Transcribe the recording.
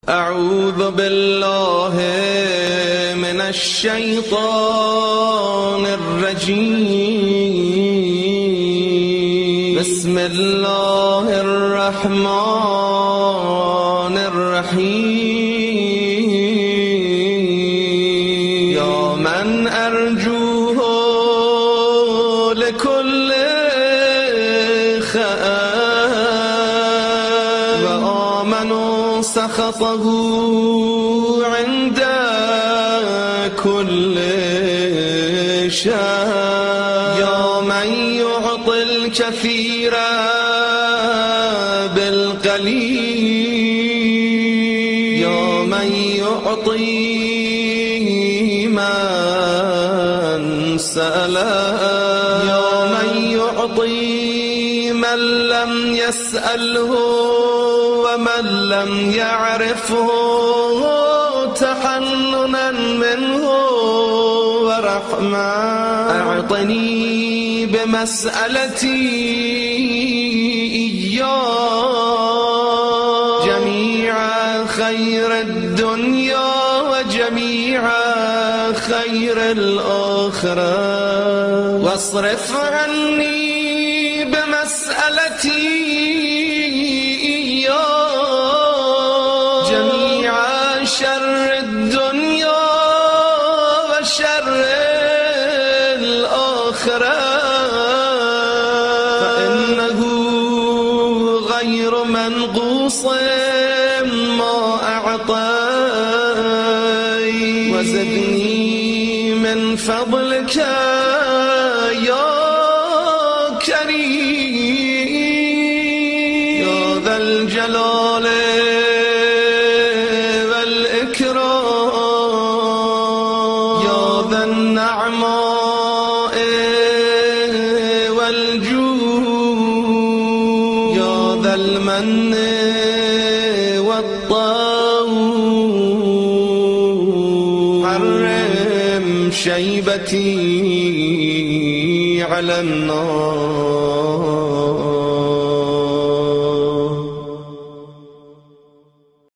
أعوذ بالله من الشيطان الرجيم. بسم الله الرحمن الرحيم. يا من أرجوه لكل خير وآمنوا سخطه عند كل شر. يا من يعطي الكثير بالقليل. يا من يعطي من سأله. يا من يعطي من لم يسأله ومن لم يعرفه تحننا منه ورحمة. أعطني بمسألتي إياه جميع خير الدنيا وجميع خير الآخرة، واصرف عني بمسألتي إياه جميع شر الدنيا وشر الآخرة، فإنه غير منقوص ما أعطي. وزدني من فضلك يا كريم يا ذا الجلال والإكرام. يا ذا النعماء والجود. يا ذا المن والطول. حرم شيبتي على النار